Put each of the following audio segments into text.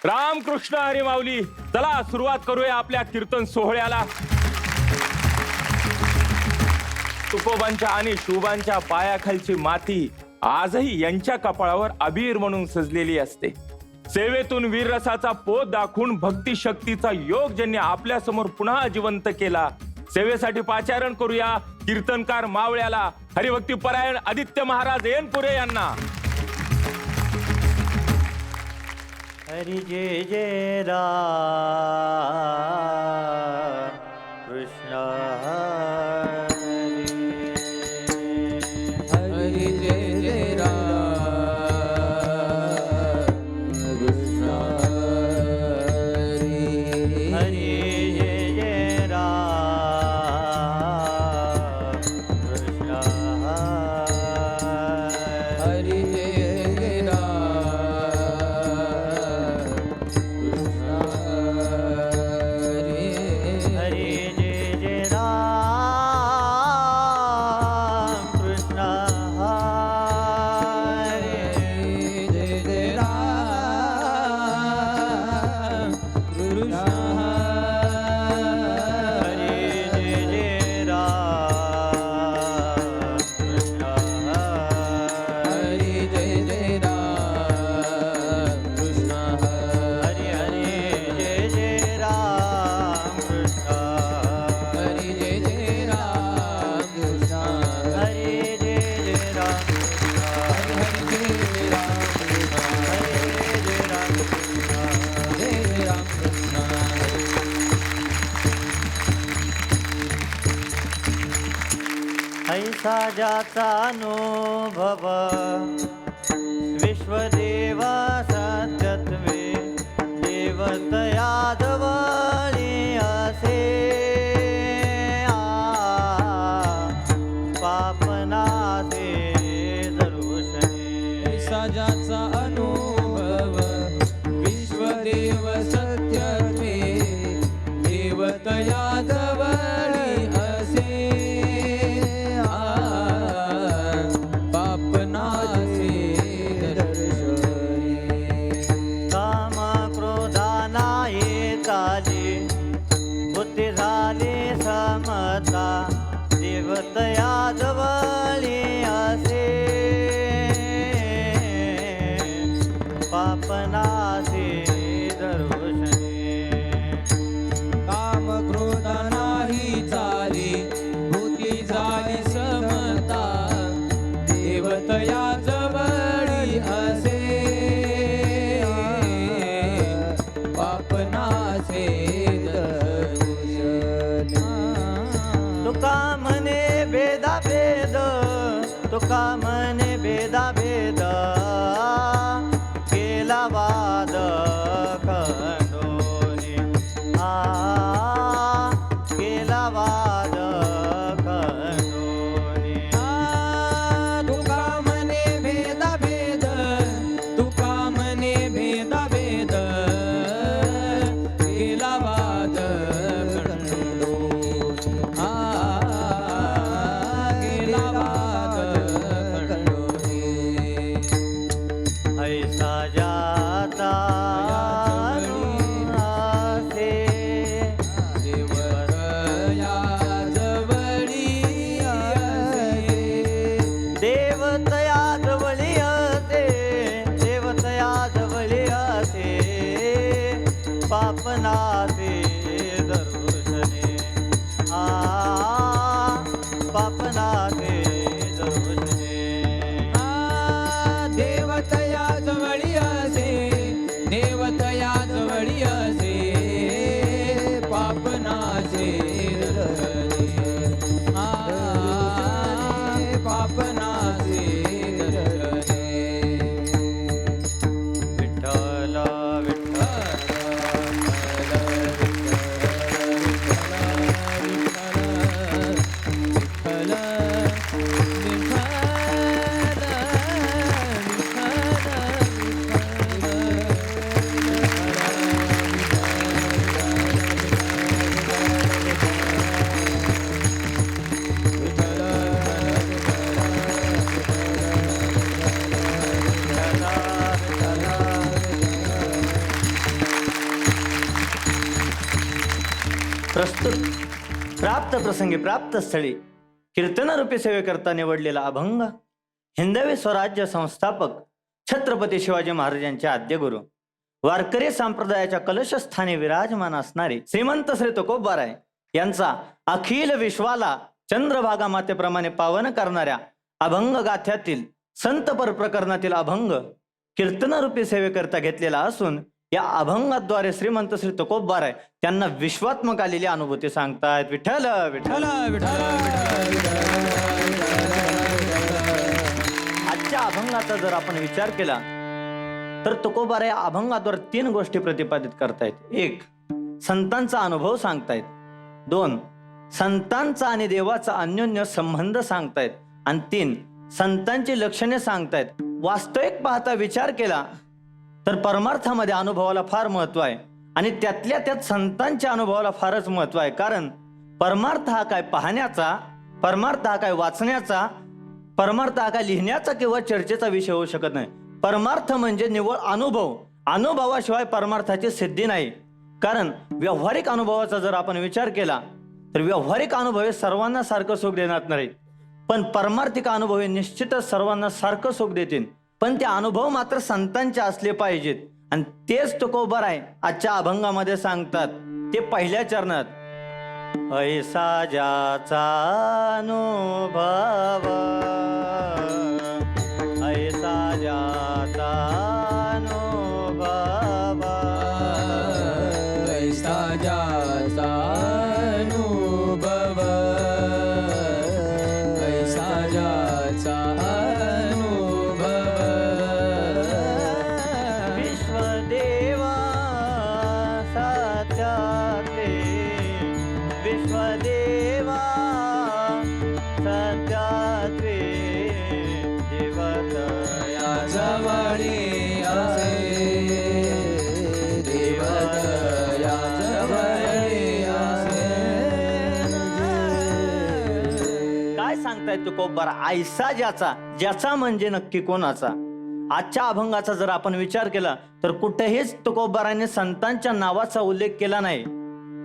रामकृष्ण हरी माऊली. चला सुरुवात करूया आपल्या कीर्तन सोहळ्याला. तुकोबांच्या आणि शुभांच्या पायाखालची माती आजही यांच्या कपाळावर अबीर म्हणून सजलेली असते. सेवेतून वीररसाचा पोत दाखवून भक्ती शक्तीचा योग ज्यांनी आपल्या समोर पुन्हा जिवंत केला. सेवेसाठी पाचारण करूया कीर्तनकार मावळ्याला, हरिभक्ती परायण आदित्य महाराज येनपुरे यांना. हरी जय जय राम कृष्ण हरी जय जय राम कृष्ण हरी. हरी जय जय राम कृष्ण हरी जय जय ऐसा ज्याचा अनुभव विश्वदेव सत्यत्वे देवतया जवळी असे पापनासे दर्शने. साजाचा अनुभव विश्वदेव सत्यत्वे देवतया जवळी असे पापनासे दर्शने. काम क्रोधा नाही चाली बुद्धी झाली समता देवतया जवळी असे पापनासे दर्शने. काम क्रोध नाही चाली भूती झाली समता देवतया जवळी असे पापनासे दर्शने. तुका म्हणे भेदा भेद तुका म्हणे भेदा भेद केला वाद खंडोनी केला वाद खंडोनी. तुका म्हणे भेदा भेद तुका म्हणे भेदा भेद केला वाद खंडोनी. केला वाद खंडोनी. ऐसा जाता असे देवतया जवळी असे देवतया जवळी असे देवतया जवळी असे पापनासे दर्शने. पापनासे दर्शने. देवतया जवळी असे देवतया जवळी असे पापनाचे दर्शने. पापनाचे दर्शने. विठ्ठल प्रस्तुत प्राप्त प्रसंगी प्राप्त स्थळी कीर्तनरूपी सेवेकरता निवडलेला अभंग हिंदवी स्वराज्य संस्थापक छत्रपती शिवाजी महाराजांचे आद्यगुरु वारकरी संप्रदायाच्या कलशस्थानी विराजमान असणारे श्रीमंत श्री तुकोबाराय यांचा अखिल विश्वाला चंद्रभागा मातेप्रमाणे पावन करणाऱ्या अभंग गाथ्यातील संतपर प्रकरणातील अभंग कीर्तनरूपी सेवेकरता घेतलेला असून या अभंगाद्वारे श्रीमंत श्री तुकोबाराय त्यांना विश्वात्मक आलेली अनुभूती सांगतायत. विठ्ठल विठ्ठल आजच्या अभंगाचा जर आपण विचार केला तर तुकोबाराय या अभंगाद्वारे 3 गोष्टी प्रतिपादित करतायत. 1. संतांचा अनुभव सांगतायत. 2. संतांचा आणि देवाचा अन्योन्य संबंध सांगतायत. आणि 3. संतांची लक्षणे सांगतायत. वास्तविक पाहता विचार केला तर परमार्थामध्ये अनुभवाला फार महत्व आहे आणि त्यातल्या त्यात संतांच्या अनुभवाला फारच महत्व आहे. कारण परमार्थ हा काय पाहण्याचा, परमार्थ हा काय वाचण्याचा, परमार्थ हा काय लिहिण्याचा किंवा चर्चेचा विषय होऊ शकत नाही. परमार्थ म्हणजे निव्वळ अनुभव. अनुभवाशिवाय परमार्थाची सिद्धी नाही. कारण व्यावहारिक अनुभवाचा जर आपण विचार केला तर व्यावहारिक अनुभव हे सर्वांना सारखं सुख देणार नाही, पण परमार्थिक अनुभव हे निश्चितच सर्वांना सारखं सुख देतील. पण ते अनुभव मात्र संतांचे असले पाहिजेत आणि तेच तुकोबाराय आजच्या अभंगामध्ये सांगतात. ते पहिल्या चरणात ऐसा ज्याचा अनुभव, ऐसा ज्याचा अनुभव, ऐसा ज्याचा अनुभव, ऐसा ज्याचा अनुभव, विश्वदेवा सत्याचे, विश्वदेवा सत्याचे, देवतया जवळी असे, देवतया जवळी असे. काय सांगताय तुकोबार? ऐसा ज्याचा, ज्याचा म्हणजे नक्की कोणाचा? आजच्या अभंगाचा जर आपण विचार केला तर कुठेहीच तुकोबाराने संतांच्या नावाचा उल्लेख केला नाही,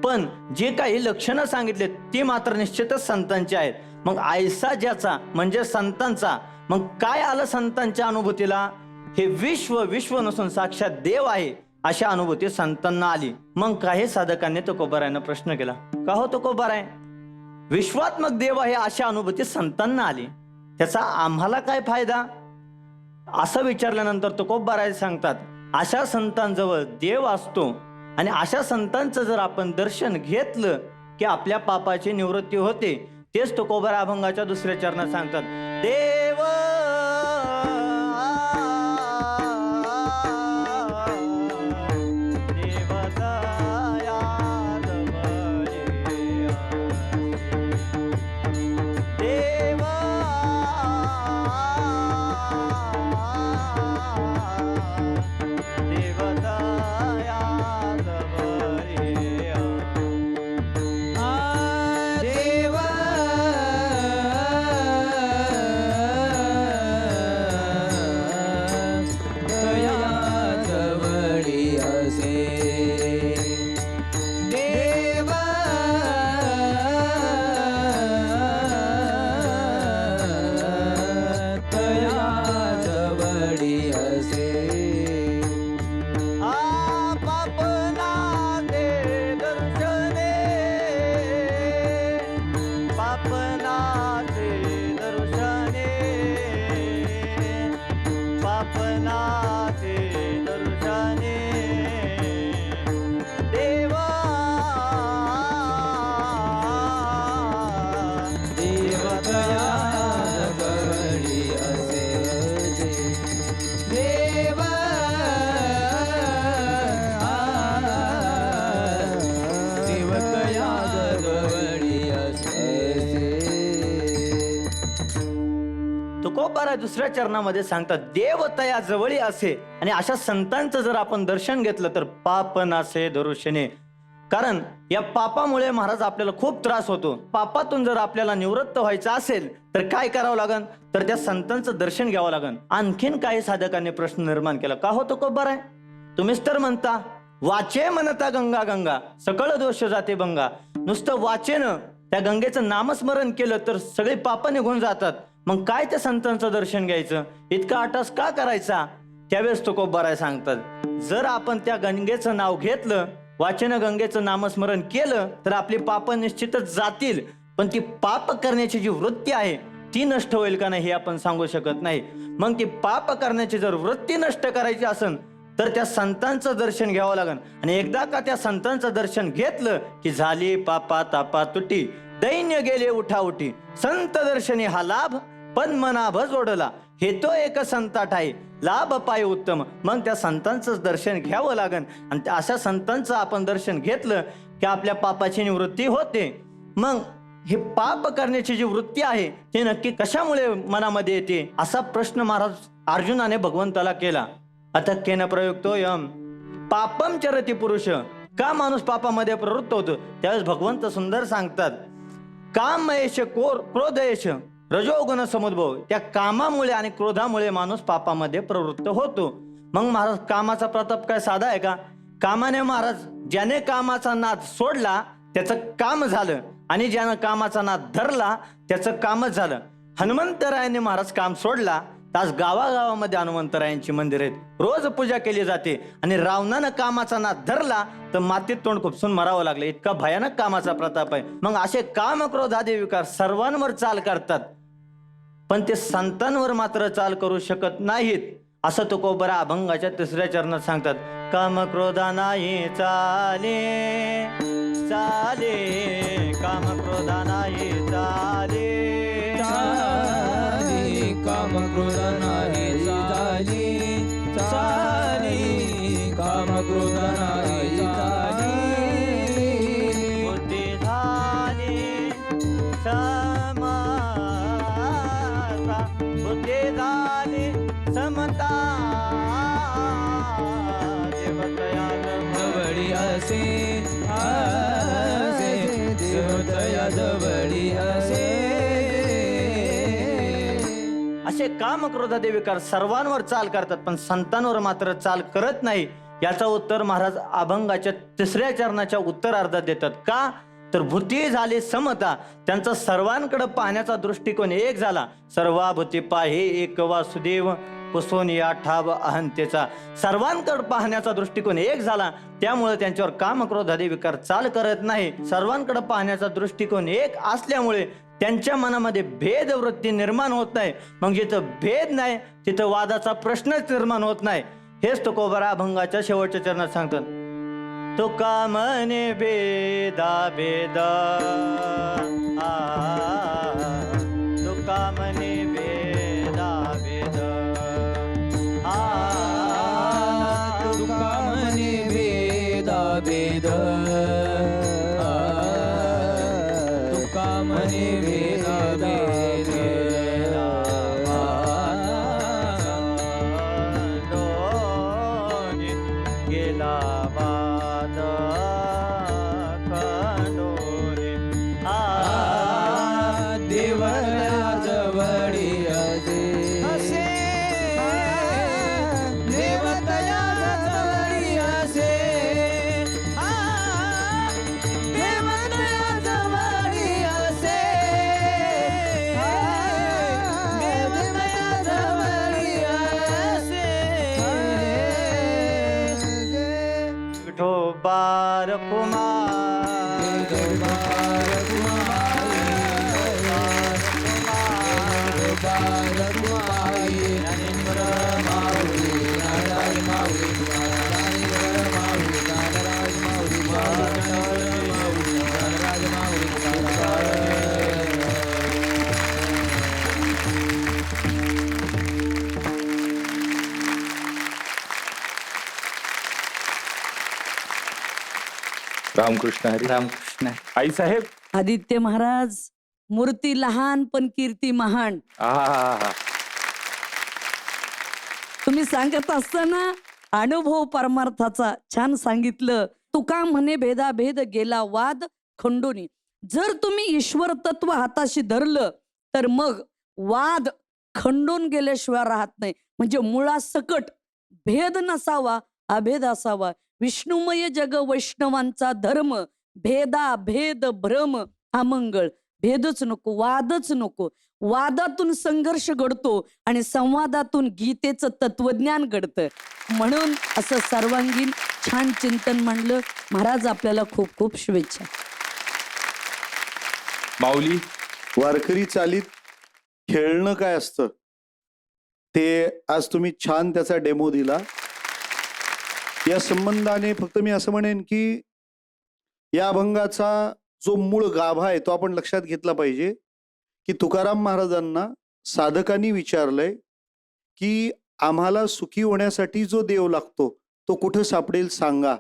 पण जे काही लक्षणं सांगितले ती मात्र निश्चितच संतांची आहेत. मग ऐसा ज्याचा म्हणजे संतांचा. मग काय आलं संतांच्या अनुभूतीला? हे विश्व नसून साक्षात देव आहे अशी अनुभूती संतांना आली. मग काही साधकांनी तुकोबारायनं प्रश्न केला, का हो तुकोबाराय, विश्वात्मक देव आहे अशी अनुभूती संतांना आली, त्याचा आम्हाला काय फायदा? असं विचारल्यानंतर तुकोबाराय सांगतात, अशा संतांजवळ देव असतो आणि अशा संतांचं जर आपण दर्शन घेतलं की आपल्या पापाची निवृत्ती होते. तेच तुकोबाराय अभंगाच्या 2ऱ्या चरणात सांगतात. देव तुकोबाराय 2ऱ्या चरणामध्ये सांगतात, देव तया जवळी असे. आणि अशा संतांचं जर आपण दर्शन घेतलं तर पाप नासे दरुशने. कारण या पापामुळे महाराज आपल्याला खूप त्रास होतो. पापातून जर आपल्याला निवृत्त व्हायचं असेल तर काय करावं लागेल? तर त्या संतांचं दर्शन घ्यावं लागेल. आणखीन काही साधकांनी प्रश्न निर्माण केला, का हो तुकोबाराय, तुम्हीच तर म्हणता वाचे म्हणता गंगा गंगा सकळ दोष जाते भंगा. नुसतं वाचेनं त्या गंगेचं नामस्मरण केलं तर सगळी पापं निघून जातात. मग काय त्या संतांचं दर्शन घ्यायचं, इतका आटास का करायचा? त्यावेळेस तुकोबाराय सांगतात, जर आपण त्या गंगेचं नाव घेतलं, वाचेनं गंगेचं नामस्मरण केलं तर आपली पापं निश्चितच जातील. पण ती पाप करण्याची जी वृत्ती आहे ती नष्ट होईल का नाही हे आपण सांगू शकत नाही. मग ती पाप करण्याची जर वृत्ती नष्ट करायची असेल तर त्या संतांचं दर्शन घ्यावं लागेल. आणि एकदा का त्या संतांचं दर्शन घेतलं की झाली पापा तापा तुटी, दैन्य गेले उठाउठी. संत दर्शनी हा लाभ पद्मनाभ जोडला, हे तो एक संताट आहे लाभ पाय उत्तम. मग त्या संतांचं दर्शन घ्यावं लागेल. आणि अशा संतांचं आपण दर्शन घेतलं की आपल्या पापाची निवृत्ती होते. मग हे पाप करण्याची जी वृत्ती आहे ते नक्की कशामुळे मनामध्ये येते असा प्रश्न महाराज अर्जुनाने भगवंताला केला. अथक्केन प्रयुक्तोयम पापम चरती पुरुष. का माणूस पापामध्ये प्रवृत्त होतो? त्यावेळेस भगवंत सुंदर सांगतात, कामयश क्रोधयश रजोगुण समुद्भव. त्या कामामुळे आणि क्रोधामुळे माणूस पापामध्ये प्रवृत्त होतो. मग महाराज कामाचा प्रताप काय साधा आहे का? कामाने महाराज ज्याने कामाचा नाद सोडला त्याचं काम झालं, आणि ज्यानं कामाचा नाद धरला त्याचं कामच झालं. हनुमंतरायांनी महाराज काम सोडला, आज गावागावामध्ये हनुमंतरायांची मंदिर आहेत, रोज पूजा केली जाते. आणि रावणानं कामाचा नाद धरला तर मातीत तोंड खुपसून मरावं लागलं, इतका भयानक कामाचा प्रताप आहे. मग असे काम क्रोध आदी विकार सर्वांवर चाल करतात, पण ते संतांवर मात्र चाल करू शकत नाहीत. असं तुकोबरा अभंगाच्या 3ऱ्या चरणात सांगतात. काम क्रोधा नाही चाले चाले, काम क्रोधा नाही चाले चाली काम क्रोध नाही चाली चाली काम क्रोध नाही चाली बुद्धी झाली समता, बुद्धी झाली समता, देवतया जवळी असे असे देवतया जवळी असे. असे काम क्रोधादे विकार सर्वांवर चाल करतात, पण संतांवर मात्र चाल करत नाही. याचं उत्तर महाराज अभंगाच्या 3ऱ्या चरणाच्या उत्तरार्धात देतात. का तर भूती झाली समता, त्यांचा सर्वांकडे पाहण्याचा दृष्टिकोन एक झाला. सर्वाभूती पाहे एक वासुदेव, पुसून या ठाव अहंतेचा. सर्वांकडे पाहण्याचा दृष्टिकोन एक झाला, त्यामुळे त्यांच्यावर काम क्रोधादे विकार चाल करत नाही. सर्वांकडे पाहण्याचा दृष्टिकोन एक असल्यामुळे त्यांच्या मनामध्ये भेद वृत्ती निर्माण होत नाही. मग जिथं भेद नाही तिथं वादाचा प्रश्नच निर्माण होत नाही. हेच तुकोबरा अभंगाच्या शेवटच्या चरणात सांगतात. तुका म्हणे भेदा भेद, तुका म्हणे भेदा भेद, तुका म्हणे भेदा भेद, तुका म्हणे भेदा भेद. गेला वाद खंडोरे, देवतया जवळी असे देवतया जवळी असे देवतया जवळी असे देवतया जवळी असे. विठोबार कुमार, विठोबार कुमारी, ज्ञानेश्वर माऊली, नारायण माऊली, ज्ञानेश्वर माऊली, नारायण माऊली, नारायण माऊली, रामकृष्ण हरी. रामकृष्ण. आई साहेब. आदित्य महाराज, मूर्ती लहान पण कीर्ती महान. आहा, तुम्ही सांगत असताना अनुभव परमार्थाचा छान सांगितलं. तुका म्हणे भेदाभेद गेला वाद खंडोनी. जर तुम्ही ईश्वर तत्व हाताशी धरलं तर मग वाद खंडून गेल्याशिवाय राहत नाही. म्हणजे मुळासकट भेद नसावा, अभेद असावा. विष्णुमय जग वैष्णवांचा धर्म, भेदा भेद भ्रम हा मंगळ. भेदच नको, वादच नको. वादातून संघर्ष घडतो आणि संवादातून गीतेचं तत्वज्ञान घडतं. म्हणून असं सर्वांगीण छान चिंतन मांडलं. महाराज आपल्याला खूप खूप शुभेच्छा. माऊली, वारकरी चालीत खेळणं काय असतं ते आज तुम्ही छान त्याचा डेमो दिला. या संबंधाने फक्त मी असं म्हणेन की या अभंगाचा जो मूळ गाभा आहे तो आपण लक्षात घेतला पाहिजे की तुकाराम महाराजांना साधकांनी विचारलंय की आम्हाला सुखी होण्यासाठी जो देव लागतो तो कुठं सापडेल सांगा.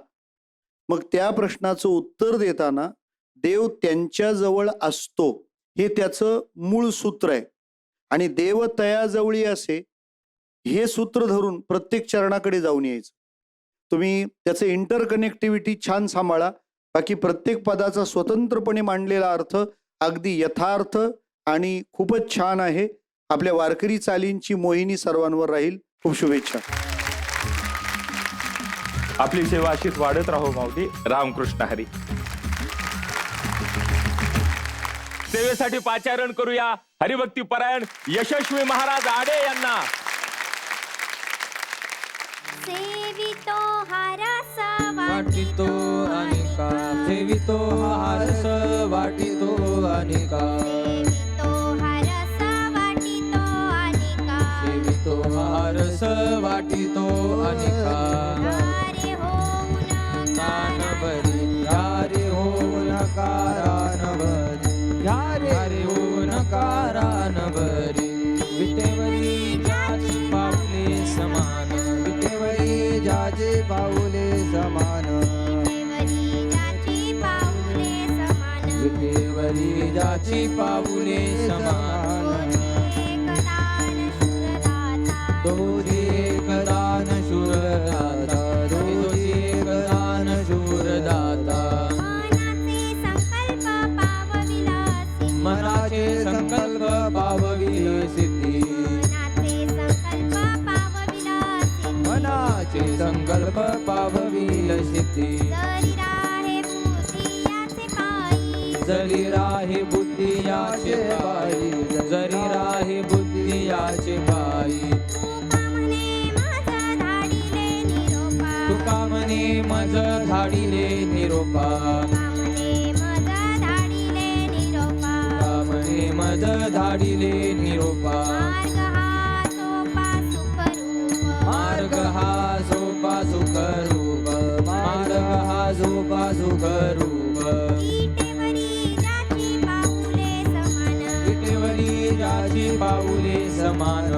मग त्या प्रश्नाचं उत्तर देताना देव त्यांच्याजवळ असतो हे त्याचं मूळ सूत्र आहे. आणि देव तयाजवळी असे हे सूत्र धरून प्रत्येक चरणाकडे जाऊन यायचं. तुम्ही त्याचं इंटरकनेक्टिव्हिटी छान सांभाळा. बाकी प्रत्येक पदाचा स्वतंत्रपणे मांडलेला अर्थ अगदी यथार्थ आणि खूपच छान आहे. आपल्या वारकरी चालींची मोहिनी सर्वांवर राहील. खूप शुभेच्छा. आपली सेवा अशीच वाढत राहो माऊली. रामकृष्ण हरी. सेवेसाठी पाचारण करूया हरिभक्ती परायण यशस्वी महाराज आडे यांना. सेवितो हरस वाटितो अनिका, सेवितो हारस वाटितो अनिका, सेवितो हरस वाटितो अनिका, सेवितो हारस वाटितो अनिका, कानबरी यारे होऊन कारानबरी, यारे होऊन कारानबरी, विटेवरी जाची पाऊले समान, विटेवरी जाचे पाऊले समान, विटेवरी जाची पाऊले समान, दोरी एकदान शूरदाता, दोरी एकदान शूरदाता, मनाचे संकल्प पावविल सिद्धी, मनाचे संकल्प पावविल सिद्धी, जरी राहे बुद्धी याचे पायी, जरी राहे बुद्धी याचे पायी, तुका म्हणे मज धाडिले निरोपा, तुका म्हणे मज धाडिले निरोपा, मार्ग हा सोपा सुख रूप, मार्ग हा सोपा सुख रूप, विटेवरी जाची पाऊले समान,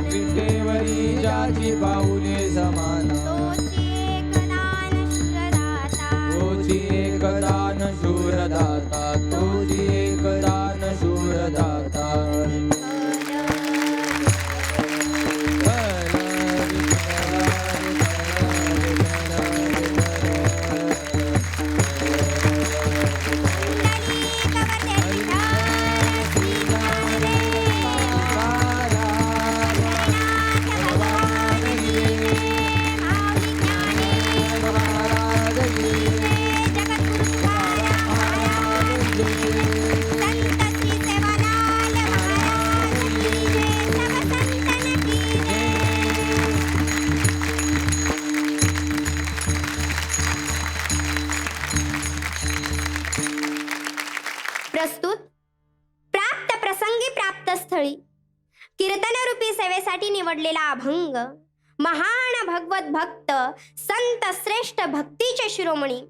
विटेवरी जाची पाऊले समान, तोची एकदान शूरदाता, तोची एकदान शूरदाता, प्रस्तुत प्राप्त प्रसंगी प्राप्त स्थळी कीर्तनरूपी सेवेसाठी निवडलेला अभंग महान भगवत भक्त संत श्रेष्ठ भक्तीचे शिरोमणी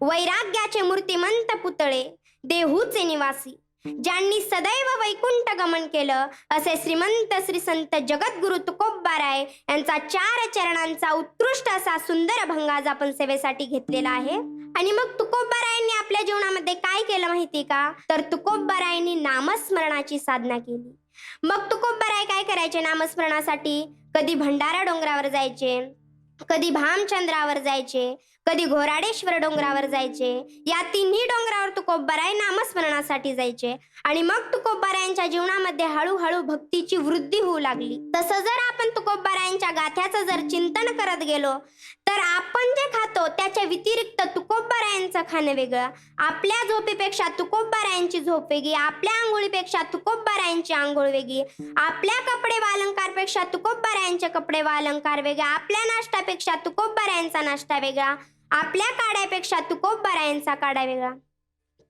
वैराग्याचे मूर्तिमंत पुतळे देहूचे निवासी ज्यांनी सदैव वैकुंठ गमन केलं असे श्रीमंत श्री संत जगद्गुरु तुकोबाराय यांचा 4 चरणांचा उत्कृष्ट असा सुंदर अभंग आज आपण सेवेसाठी घेतलेला आहे. आणि मग तुकोबारायांनी आपल्या जीवनामध्ये काय केलं माहिती का, तर तुकोबारायांनी नामस्मरणाची साधना केली. मग तुकोबाराय काय करायचे नामस्मरणासाठी, कधी भंडारा डोंगरावर जायचे, कधी भामचंद्रावर जायचे, कधी घोराडेश्वर डोंगरावर जायचे. या तिन्ही डोंगरावर तुकोबाराय नामस्मरणासाठी जायचे. आणि मग तुकोबारायांच्या जीवनामध्ये हळूहळू भक्तीची वृद्धी होऊ लागली. तसं जर आपण तुकोबारायांच्या गाथ्याचं जर चिंतन करत गेलो तर आपण जे खातो त्याच्या व्यतिरिक्त तुकोबारायांचं खाणं वेगळं, आपल्या झोपेपेक्षा तुकोबारायांची झोप वेगळी, आपल्या आंघोळीपेक्षा तुकोबारायांची आंघोळ वेगळी, आपल्या कपडे व अलंकारपेक्षा तुकोबारायांचे कपडे व अलंकार वेगळे, आपल्या नाश्त्यापेक्षा तुकोबारायांचा नाश्ता वेगळा, आपल्या काड्यापेक्षा तुकोबारायांचा काढा वेगळा.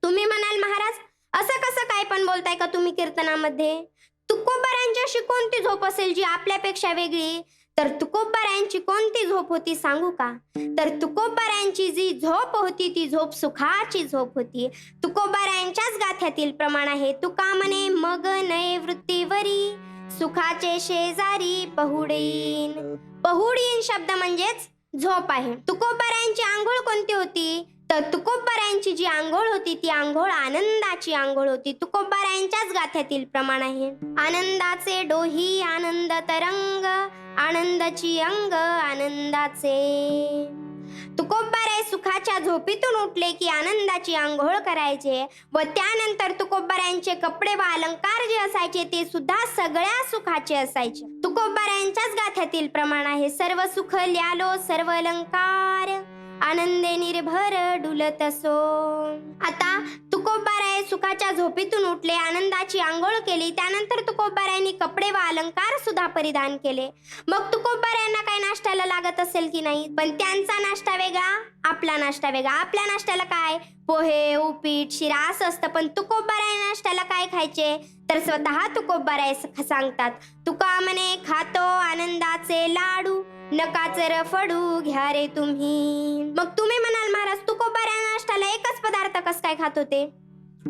तुम्ही म्हणाल महाराज असं कसं काय पण बोलताय का तुम्ही कीर्तनामध्ये? तुकोबारायांची कोणती झोप असेल जी आपल्यापेक्षा वेगळी? तर तुकोबारायांची कोणती झोप होती सांगू का? तर तुकोबारायांची जी झोप होती ती झोप सुखाची झोप होती. तुकोबारायांच्याच गाथ्यातील प्रमाण आहे. तुका म्हणे मग नये वृत्तीवरी सुखाचे शेजारी पहुडीन. पहुडीन शब्द म्हणजेच झोप आहे. तुकोबारायांची आंघोळ कोणती होती? तर तुकोबारायांची जी आंघोळ होती ती आंघोळ आनंदाची आंघोळ होती. तुकोबारायांच्याच गाथ्यातील प्रमाण आहे. आनंदाचे डोही आनंद तरंग, आनंदाची अंग आनंदाचे. तुकोबाराय सुखाच्या झोपीतून उठले की आनंदाची आंघोळ करायचे व त्यानंतर तुकोबारायांचे कपडे व अलंकार जे असायचे ते सुद्धा सगळ्या सुखाचे असायचे. तुकोबारायांच्याच गाथ्यातील प्रमाण आहे. सर्व सुख ल्यालो सर्व अलंकार, आनंदे निर्भर डुलत असो. आता तुकोबाराय सुखाच्या झोपीतून उठले, आनंदाची आंघोळ केली, त्यानंतर तुकोबारायांनी कपडे व अलंकार सुद्धा परिधान केले. मग तुकोबारायांना काय नाश्त्याला लागत असेल की नाही? पण त्यांचा नाश्ता वेगळा, आपला नाश्ता वेगळा. आपल्या नाश्त्याला काय पोहे, उपीट, शिरा असं असतं. पण तुकोबाराय नाश्त्याला काय खायचे? तर स्वतः तुकोबाराय सांगतात, तुका म्हणे खातो आनंदाचे लाडू, नकाचर फडू घ्या रे तुम्ही. मग तुम्ही म्हणाल महाराज तुकोबाराय नाश्त्याला एकच पदार्थ कस काय खात होते?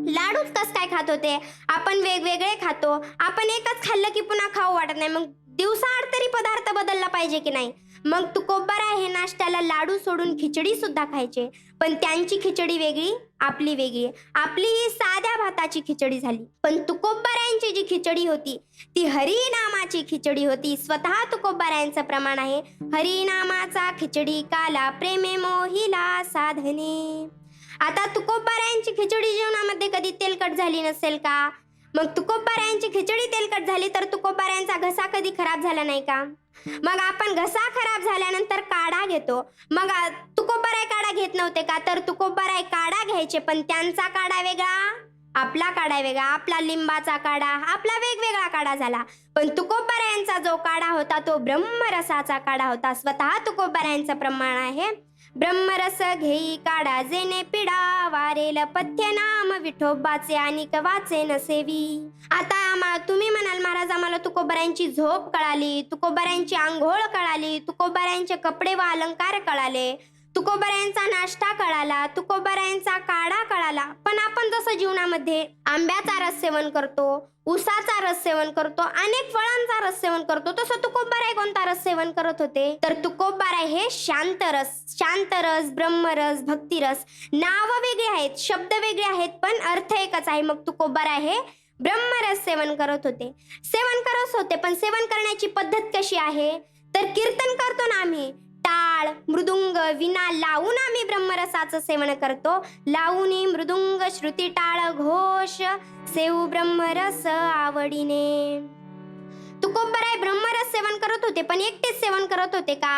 लाडूच कस काय खात होते? आपण वेगवेगळे खातो. आपण एकच खाल्लं की पुन्हा खाऊ वाटत नाही. मग दिवसाआड तरी पदार्थ बदलला पाहिजे की नाही? मग तुकोबाराय हे नाश्त्याला लाडू सोडून खिचडी सुद्धा खायचे. पण त्यांची खिचडी वेगळी, आपली वेगळी. आपली ही साध्या भाताची खिचडी झाली. पण तुकोबारायांची जी खिचडी होती ती हरिनामाची खिचडी होती. स्वतः तुकोबारायांचं प्रमाण आहे, हरिनामाचा खिचडी काला प्रेमे मोहिला साधने. आता तुकोबारायांची खिचडी जेवणामध्ये कधी तेलकट झाली नसेल का? मग तुकोबारायांची खिचडी तेलकट झाली तर तुकोबारायांचा घसा कधी खराब झाला नाही का? मग आपण घसा खराब झाल्यानंतर काढा घेतो. मग तुकोबाराय काढा घेत नव्हते का? तर तुकोबाराय काढा घ्यायचे, पण त्यांचा काढा वेगळा, आपला काढा वेगळा. आपला लिंबाचा काढा, आपला वेगवेगळा काढा झाला. पण तुकोबारायांचा जो काढा होता तो ब्रह्मरसाचा काढा होता. स्वतः तुकोबारायांचं प्रमाण आहे, ब्रह्मरस घेई काढा जेने पिडा, वारेल पथ्य नाम विठोबाचे आणि वाचे नसेवी. आता तुम्ही म्हणाल महाराज आम्हाला तुकोबारायांची झोप कळाली, तुकोबारायांची आंघोळ कळाली, तुकोबारायांचे कपडे व अलंकार कळाले, तुकोबारायांचा नाश्ता कळाला, तुकोबारायांचा काढा कळाला. पण आपण जसं जीवनामध्ये आंब्याचा रस सेवन करतो, उसाचा रस सेवन करतो, अनेक फळांचा रस सेवन करतो, तसं तुकोबाराय कोणता रस सेवन करत होते? तर तुकोबाराय हे शांतरस, ब्रह्मरस, भक्तिरस. नाव वेगळी आहेत, शब्द वेगळे आहेत, पण अर्थ एकच आहे. मग तुकोबाराय हे ब्रह्मरस सेवन करत होते. पण सेवन करण्याची पद्धत कशी आहे? तर कीर्तन करतो ना आम्ही, टाळ, मृदुंग, विना लावून आम्ही ब्रह्मरसाचं सेवन करतो. लावून मृदुंग, श्रुती, टाळ, घोष सेऊ ब्रह्मरस आवडीने. तुकोबाराय ब्रह्मरस सेवन करत होते, पण एकटेच सेवन करत होते का?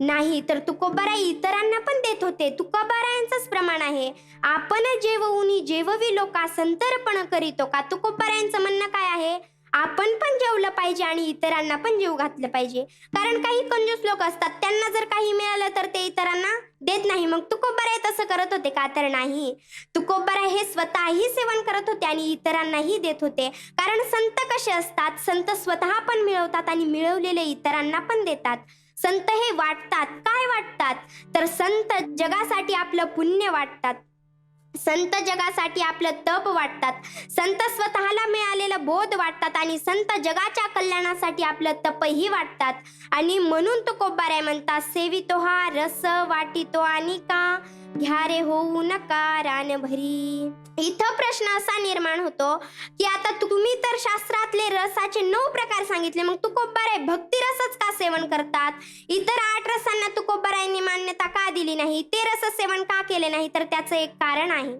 नाही, तर तुकोबाराय इतरांना पण देत होते. तुकोबारायांचंच प्रमाण आहे, आपण जेवऊनी जेववी लोका संतर्पण करीतो का. तुकोबारायांचं म्हणणं काय आहे? आपण पण जेवलं पाहिजे आणि इतरांना पण जेव घातलं पाहिजे. कारण काही कंजूस लोक असतात, त्यांना जर काही मिळालं तर ते इतरांना देत नाही. मग तुकोबाराय तसं करत होते का? तर नाही. तुकोबाराय हे स्वतःही सेवन करत होते आणि इतरांनाही देत होते. कारण संत कसे असतात? संत स्वतः पण मिळवतात आणि मिळवलेले इतरांना पण देतात. संत हे वाटतात. काय वाटतात? तर संत जगासाठी आपलं पुण्य वाटतात, संत जगासाठी आपलं तप वाटतात, संत स्वतःला मिळालेलं बोध वाटतात आणि संत जगाच्या कल्याणासाठी आपलं तपही वाटतात. आणि म्हणून तुकोबाराय म्हणतात, सेवितो हा रस वाटितो आणि का घ्या रे होऊ नका रानभरी. इथं प्रश्न असा निर्माण होतो की आता तुम्ही तर शास्त्रातले रसाचे 9 प्रकार सांगितले, मग तुकोबाराय भक्ती रसच का सेवन करतात? इतर 8 रसांना तुकोबारायांनी मान्यता का दिली नाही? ते रस सेवन का केले नाही? तर त्याचं एक कारण आहे.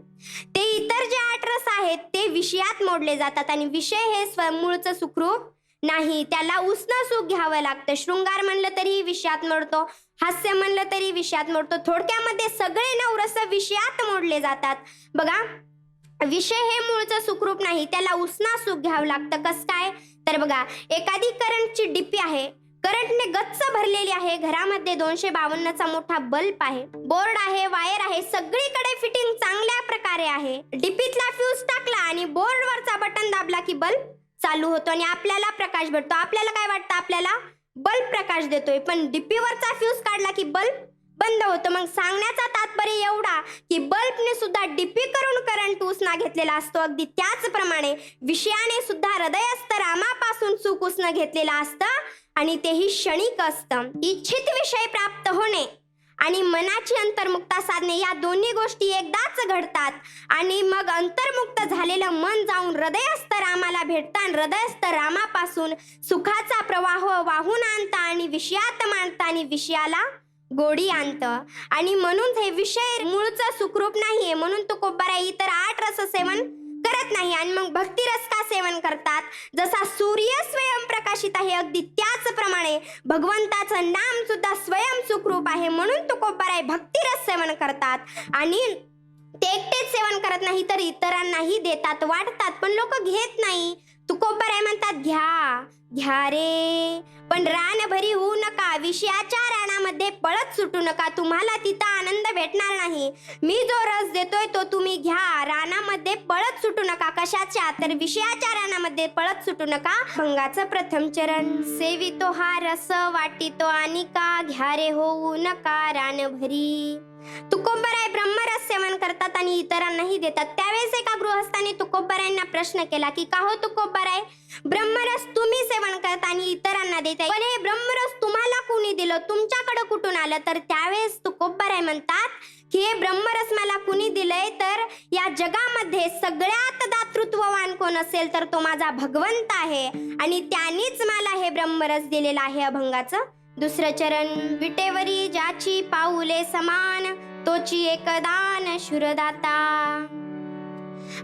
ते इतर जे 8 रस आहेत ते विषयात मोडले जातात आणि विषय हे मूळचं सुखरूप नाही, त्याला उसनं सुख घ्यावं लागतं. शृंगार म्हणलं तरी विषयात मोडतो, हास्य म्हणलं तरी विषयात मोडतो. थोडक्यामध्ये सगळे 9 रस विषयात मोडले जातात. बघा, विषय हे मूळचं सुखरूप नाही, त्याला उसना सुख घ्यावं लागतं. कसं काय? तर बघा, एखादी करंटची डिपी आहे, करंटने गच्च भरलेली आहे, घरामध्ये 252चा मोठा बल्ब आहे, बोर्ड आहे, वायर आहे, सगळीकडे फिटिंग चांगल्या प्रकारे आहे. डिपीतला फ्यूज टाकला आणि बोर्डवरचा बटन दाबला की बल्ब चालू होतो आणि आपल्याला प्रकाश भेटतो. आपल्याला काय वाटतं? आपल्याला बल्ब प्रकाश देतोय, पण डिपीवरचा फ्यूज काढला की बल्ब बंद होतं. मग सांगण्याचा तात्पर्य एवढा की बल्बने सुद्धा डिपी करून करंट उसना घेतलेला असतो. अगदी त्याचप्रमाणे विषयाने सुद्धा हृदयस्थ रामापासून सुख उसनं घेतलेलं असतं आणि तेही क्षणिक असतं. इच्छित विषय प्राप्त होणे आणि मनाची अंतर्मुक्ता साधणे या दोन्ही गोष्टी एकदाच घडतात आणि मग अंतर्मुक्त झालेलं मन जाऊन हृदयस्थ रामाला भेटतं आणि हृदयस्थ रामापासून सुखाचा प्रवाह वाहून आणतं आणि विषयात मांडतं आणि विषयाला गोडी आणतं. आणि म्हणून हे विषय मूळचं सुखरूप नाहीये, म्हणून तुकोबाराय इतर 8 रस सेवन करत नाही. आणि मग भक्ती रस का सेवन करतात? जसा सूर्य स्वयं प्रकाशित आहे, अगदी त्याचप्रमाणे भगवंताचं नाम सुद्धा स्वयं सुखरूप आहे, म्हणून तुकोबाराय भक्ती रस सेवन करतात. आणि ते एकटेच सेवन करत नाही तर इतरांनाही देतात, वाटतात, पण लोक घेत नाही. तुकोबाराय म्हणतात घ्या रे, पण रानभरी होऊ नका, विषयाच्या रानामध्ये पळत सुटू नका, तुम्हाला तिथं आनंद भेटणार नाही. मी जो रस देतोय तो तुम्ही घ्या, रानामध्ये पळत सुटू नका. कशाच्या? तर विषयाच्या रानामध्ये पळत सुटू नका. भंगाचं प्रथम चरण, सेवितो हा रस वाटितो आणि का, घ्या रे होऊ नका रानभरी. तुकोबाराय ब्रह्मरस सेवन करतात आणि इतरांनाही देतात. त्यावेळेस एका गृहस्थाने तुकोबारायांना प्रश्न केला की का हो तुकोबाराय, ब्रह्मरस तुम्ही सेवन करता आणि इतरांना देताय, पण हे ब्रह्मरस तुम्हाला कोणी दिलं, तुमच्याकडे कुठून आलं? तर त्यावेळेस तुकोबाराय म्हणतात की हे ब्रह्मरस मला कुणी दिलंय, तर या जगामध्ये सगळ्यात दातृत्ववान कोण असेल तर तो माझा भगवंत आहे आणि त्यांनीच मला हे ब्रह्मरस दिलेला आहे. अभंगाचं 2रं चरण, विटेवरी ज्याची पाऊले समान, तोची एकदान शुरदाता.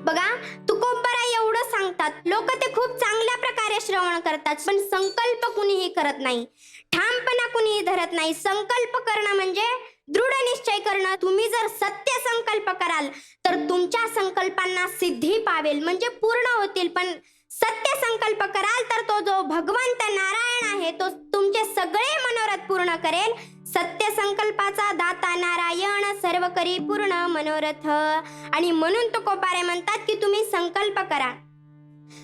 बघा, तुकोबाराय एवढं सांगतात, लोक ते खूप चांगल्या प्रकारे श्रवण करतात, पण संकल्प कुणीही करत नाही, ठामपणा कुणीही धरत नाही. संकल्प करणं म्हणजे दृढ निश्चय करणं. तुम्ही जर सत्य संकल्प कराल तर तुमच्या संकल्पांना सिद्धी पावेल, म्हणजे पूर्ण होतील. पण सत्य संकल्प कराल तर तो जो भगवंत नारायण आहे तो तुमचे सगळे मनोरथ पूर्ण करेल. सत्य संकल्पाचा दाता नारायण, सर्व करी पूर्ण मनोरथ. आणि म्हणून तुकोबाराय म्हणतात की तुम्ही संकल्प करा.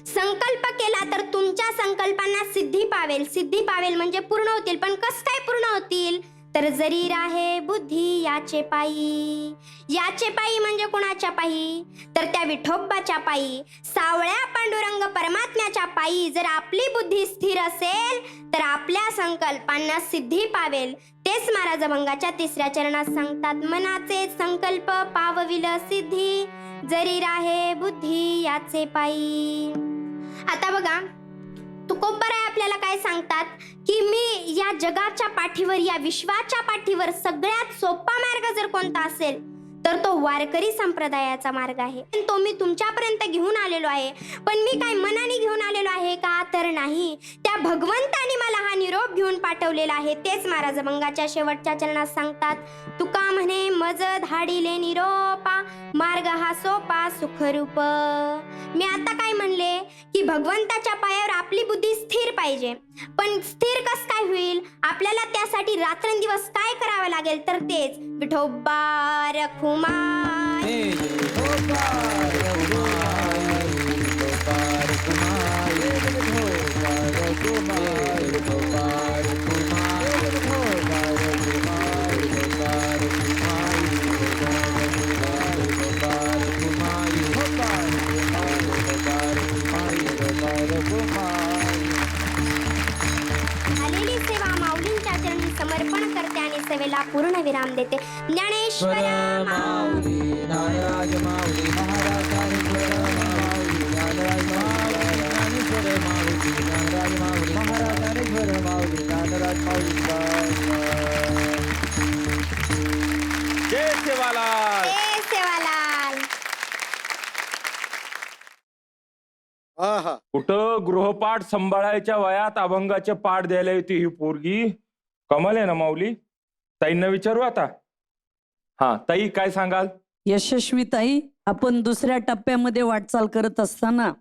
संकल्प केला तर तुमच्या संकल्पांना सिद्धी पावेल म्हणजे पूर्ण होतील. पण कस काय पूर्ण होतील? तर जरी राहे बुद्धी याचे पायी म्हणजे कोणाच्या पायी? तर त्या विठोबाच्या पायी, सावळ्या पांडुरंग परमात्म्याच्या पायी. जर आपली बुद्धी स्थिर असेल तर आपल्या संकल्पांना सिद्धी पावेल. तेच महाराज अभंगाच्या 3ऱ्या चरणात सांगतात, मनाचे संकल्प पावविल सिद्धी, जरी राहे बुद्धी याचे पायी. आता बघा, तुकोबाराय आपल्याला काय सांगतात की मी या जगाच्या पाठीवर, या विश्वाच्या पाठीवर सगळ्यात सोपा मार्ग जर कोणता असेल तर तो वारकरी संप्रदायाचा मार्ग आहे. तो मी तुमच्यापर्यंत घेऊन आलेलो आहे. पण मी काय मनाने घेऊन आलेलो आहे का? तर नाही, त्या भगवंतानी मला हा निरोप घेऊन पाठवलेला आहे. तेच महाराज अभंगाच्या शेवटच्या चरणात सांगतात, तुका म्हणे मज धाडिले निरोपा, मार्ग हा सोपा सुखरूप. मी आता काय म्हणले की भगवंताच्या पायावर आपली बुद्धी स्थिर पाहिजे. पण स्थिर कस काय होईल? आपल्याला त्यासाठी रात्रंदिवस काय करावं लागेल? तर तेच विठोबा रखुमाई. आलेली सेवा माऊलींच्या चरणी समर्पण करते आणि सेवेला पूर्ण विराम देते. ज्ञानेश्वर माऊली ज्ञानराज माऊली महाराज ज्ञानेश्वर माऊली ज्ञानराज माऊली ज्ञानेश्वर माऊली ज्ञानराज माऊली महाराज ज्ञानेश्वर माऊली ज्ञानराज माऊली जय सेवालाल. जय सेवालाल. हा हा कुठं गृहपाठ सांभाळायच्या वयात अभंगाचे पाठ द्यायला येते ही पोरगी. कमाल आहे ना माऊली. ताईंना विचारू आता. हा ताई काय सांगाल? यशस्वी ताई, आपण दुसऱ्या टप्प्यामध्ये वाटचाल करत असताना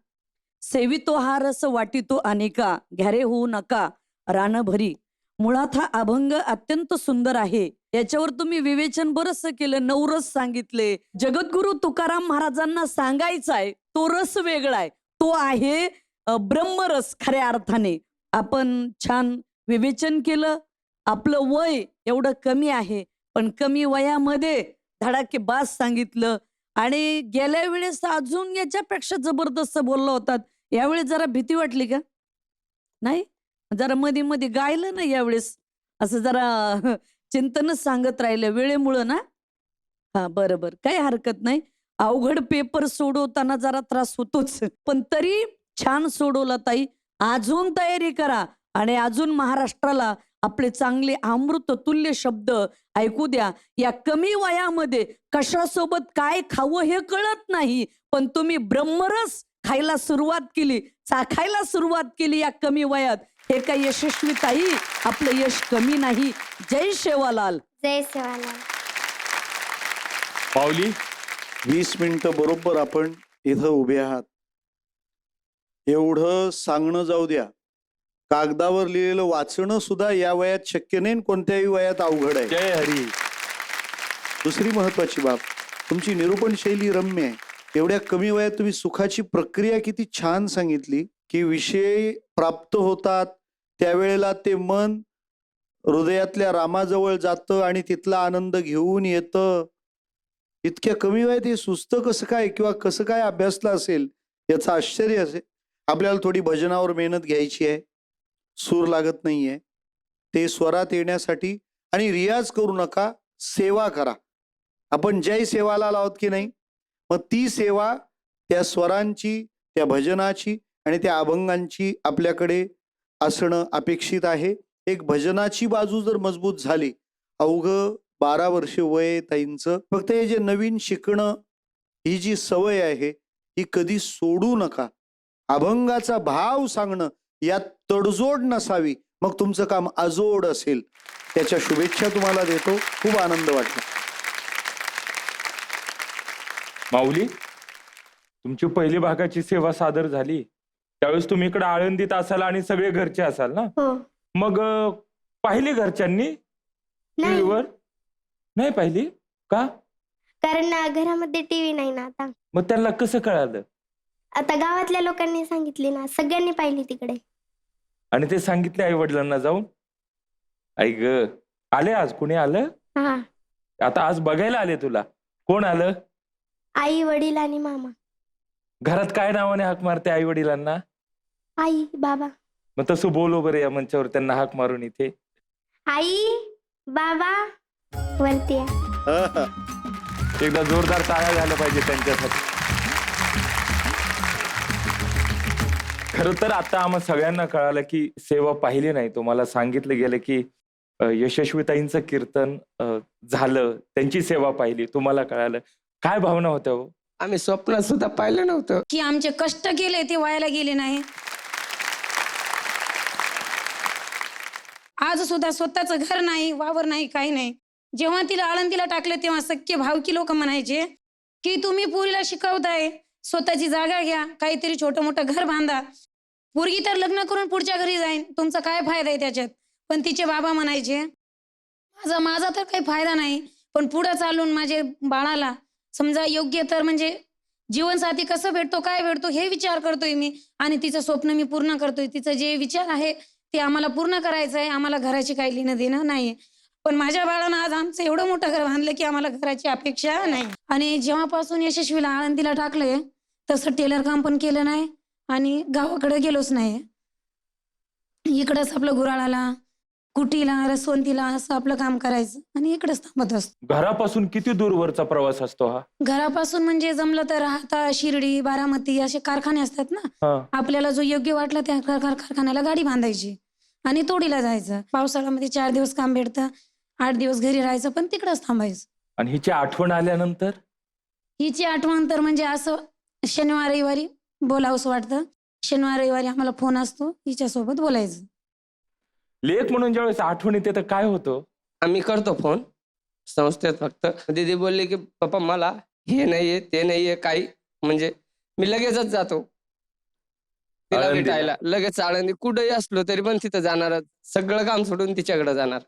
सेवितो हा रस वाटितो अनेका, घ्यारे होऊ नका रानभरी. मुळात हा अभंग अत्यंत सुंदर आहे. याच्यावर तुम्ही विवेचन बरंच केलं, नवरस सांगितले. जगद्गुरु तुकाराम महाराजांना सांगायचा आहे तो रस वेगळा आहे, तो आहे ब्रह्मरस. खऱ्या अर्थाने आपण छान विवेचन केलं. आपलं वय एवढं कमी आहे, पण कमी वयामध्ये धडाके बास सांगितलं. आणि गेल्या वेळेस अजून याच्यापेक्षा जबरदस्त बोलला होतात. यावेळेस जरा भीती वाटली का? नाही, जरा मध्ये मध्ये गायलं ना यावेळेस, असं जरा चिंतनच सांगत राहिलं वेळेमुळं ना. हा बरोबर, काही हरकत नाही. अवघड पेपर सोडवताना जरा त्रास होतोच, पण तरी छान सोडवला ताई. अजून तयारी करा आणि अजून महाराष्ट्राला आपले चांगले अमृत तुल्य शब्द ऐकू द्या. या कमी वयामध्ये कशासोबत काय खावं हे कळत नाही, पण तुम्ही ब्रह्मरस खायला सुरुवात केली, चाखायला सुरुवात केली या कमी वयात. हे काय यशस्वी ताई, आपलं यश कमी नाही. जय सेवालाल. जय सेवालाल. माऊली 20 मिनिटं बरोबर आपण इथं उभे आहात. एवढं सांगणं जाऊ द्या, कागदावर लिहिलेलं वाचणं सुद्धा या वयात शक्य नाही, कोणत्याही वयात अवघड आहे. जय हरी. दुसरी महत्वाची बाब, तुमची निरूपण शैली रम्य आहे. एवढ्या कमी वयात तुम्ही सुखाची प्रक्रिया किती छान सांगितली, की विषय प्राप्त होतात त्यावेळेला ते मन हृदयातल्या रामाजवळ जातं आणि तिथला आनंद घेऊन येतं. इतक्या कमी वयात हे सुचतं कसं काय, किंवा कसं काय अभ्यासलं असेल याचं आश्चर्य असेल. आपल्याला थोडी भजनावर मेहनत घ्यायची आहे, सूर लागत नाहीये ते स्वरात येण्यासाठी. आणि रियाज करू नका, सेवा करा. आपण जय सेवाला लावत की नाही, मग ती सेवा त्या स्वरांची, त्या भजनाची आणि त्या अभंगांची आपल्याकडे असणं अपेक्षित आहे. एक भजनाची बाजू जर मजबूत झाली, अवघं 12 वर्ष वय ताईंचं, फक्त हे जे नवीन शिकणं, ही जी सवय आहे ही कधी सोडू नका. अभंगाचा भाव सांगणं यात तडजोड नसावी, मग तुमचं काम अजोड असेल. त्याच्या शुभेच्छा तुम्हाला देतो. खूप आनंद वाटला. माऊली, तुमची पहिली भागाची सेवा सादर झाली त्यावेळेस तुम्ही इकडे आळंदीत असाल आणि सगळे घरचे असाल ना. हो. मग पाहिली घरच्यांनी नाही, टीव्हीवर? नाही पाहिली का? कारण घरामध्ये टीव्ही नाही ना आता. मग त्यांना कसं कळालं? आता गावातल्या लोकांनी सांगितली ना, सगळ्यांनी पाहिली तिकडे. आणि ते सांगितले आई वडिलांना जाऊन? आई ग, आले आज? कुणी आलं? हा, आता आज बघायला आले तुला? कोण आलं? आई, वडील आणि मामा. घरात काय नावाने हाक मारते आई वडिलांना? आई, बाबा. मग तसं बोलो बरं या मंचावर त्यांना हाक मारून इथे. आई, बाबा, वरती या. एकदा जोरदार टाळ्या झाल्या पाहिजे त्यांच्यासाठी. खरं तर आता आम्हा सगळ्यांना कळालं की सेवा पाहिली नाही. तुम्हाला सांगितलं गेलं की यशस्वीताईंचं कीर्तन झालं, त्यांची सेवा पाहिली, तुम्हाला कळालं. काय भावना होत्या हो? आम्ही स्वप्नात सुद्धा पाहिलं नव्हतं की आमचे कष्ट केले ते वायाला गेले नाही. आज सुद्धा स्वतःचं घर नाही, वावर नाही, काही नाही. जेव्हा तिला आळंदीला टाकलं तेव्हा सख्खे भावकी लोक म्हणायचे की तुम्ही पोरीला शिकवताय, स्वतःची जागा घ्या, काहीतरी छोटं मोठं घर बांधा. पोरगी तर लग्न करून पुढच्या घरी जाईन, तुमचा काय फायदा आहे त्याच्यात? पण तिचे बाबा म्हणायचे माझा तर काही फायदा नाही, पण पुढे चालून माझे बाळाला समजा योग्य तर म्हणजे जीवनसाथी कसं भेटतो, काय भेटतो हे विचार करतोय मी, आणि तिचं स्वप्न मी पूर्ण करतोय. तिचं जे विचार आहे ते आम्हाला पूर्ण करायचं आहे. आम्हाला घराची काही लिहिणं देणं नाही. पण माझ्या बाळानं आज आमचं एवढं मोठं घर बांधलं की आम्हाला घराची अपेक्षा नाही. आणि जेव्हापासून यशस्वीला आळंदीला टाकलंय तसं टेलर काम पण केलं नाही आणि गावाकडे गेलोच नाही. इकडंच आपलं गुराळाला कुटीला रसवंतीला असं आपलं काम करायचं आणि इकडेच थांबत असतो. घरापासून किती दूरवरचा प्रवास असतो हा? घरापासून म्हणजे जमलं तर राहता शिर्डी बारामती असे कारखाने असतात ना, हा. आपल्याला जो योग्य वाटला त्या कारखान्याला गाडी बांधायची आणि तोडीला जायचं. पावसाळ्यामध्ये 4 दिवस काम भेटतं, 8 दिवस घरी राहायचं, पण तिकडंच थांबायचं. आणि हिची आठवण आल्यानंतर हिची आठवण तर म्हणजे असं शनिवार रविवारी बोलावंसं वाटतं. शनिवार रविवारी आम्हाला फोन असतो, हिच्यासोबत बोलायचं. लेख म्हणून ज्यावेळेस आठवण येते तर काय होतं? आम्ही करतो फोन संस्थेत. फक्त दीदी बोलली की पप्पा मला हे नाहीये ते नाहीये काही, म्हणजे मी लगेचच जातो तिला आळंदीला. भेटायला. लगेच आळंदी कुठेही असलो तरी पण तिथं जाणार, सगळं काम सोडून तिच्याकडे जाणार.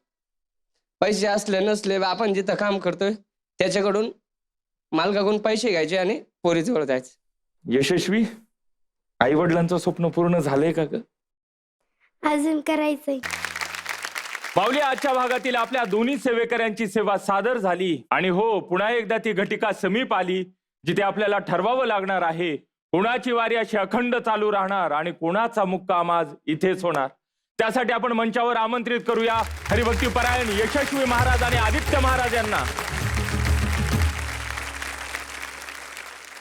पैसे असले नसले आपण जिथं काम करतोय त्याच्याकडून मालकाकडून पैसे घ्यायचे आणि पोरीजवळ जायचं. यशस्वी, आई वडिलांचं स्वप्न पूर्ण झालंय का ग? अजून करायचंय. माऊली, आजच्या भागातील आपल्या दोन्ही सेवेकऱ्यांची सेवा सादर झाली आणि हो, पुन्हा एकदा ती घटिका समीप आली जिथे आपल्याला ठरवावं लागणार आहे कोणाची वारी अशी अखंड चालू राहणार आणि कोणाचा मुक्काम आज इथेच होणार. त्यासाठी आपण मंचावर आमंत्रित करूया हरिभक्ती परायण यशस्वी महाराज आणि आदित्य महाराज यांना.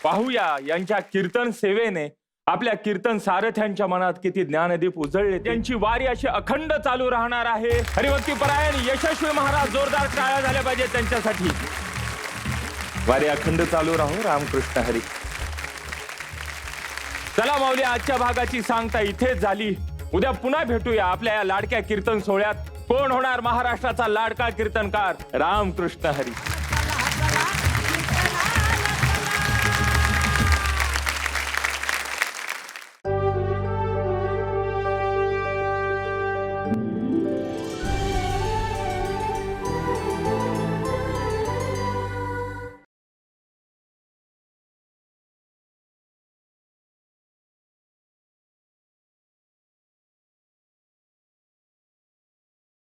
पाहूया यांच्या कीर्तन सेवेने आपल्या कीर्तन सारथ्यांच्या मनात किती ज्ञानदीप उजळले. त्यांची वारी अशी अखंड चालू राहणार आहे. हरिभक्ती परायण यशस्वी महाराज, जोरदार टाळ्या झाल्या पाहिजेत त्यांच्यासाठी. वारी अखंड चालू राहू. रामकृष्ण हरी. चला माऊली, आजच्या भागाची सांगता इथेच झाली. उद्या पुन्हा भेटूया आपल्या या लाडक्या कीर्तन सोहळ्यात. कोण होणार महाराष्ट्राचा लाडका कीर्तनकार? रामकृष्ण हरी.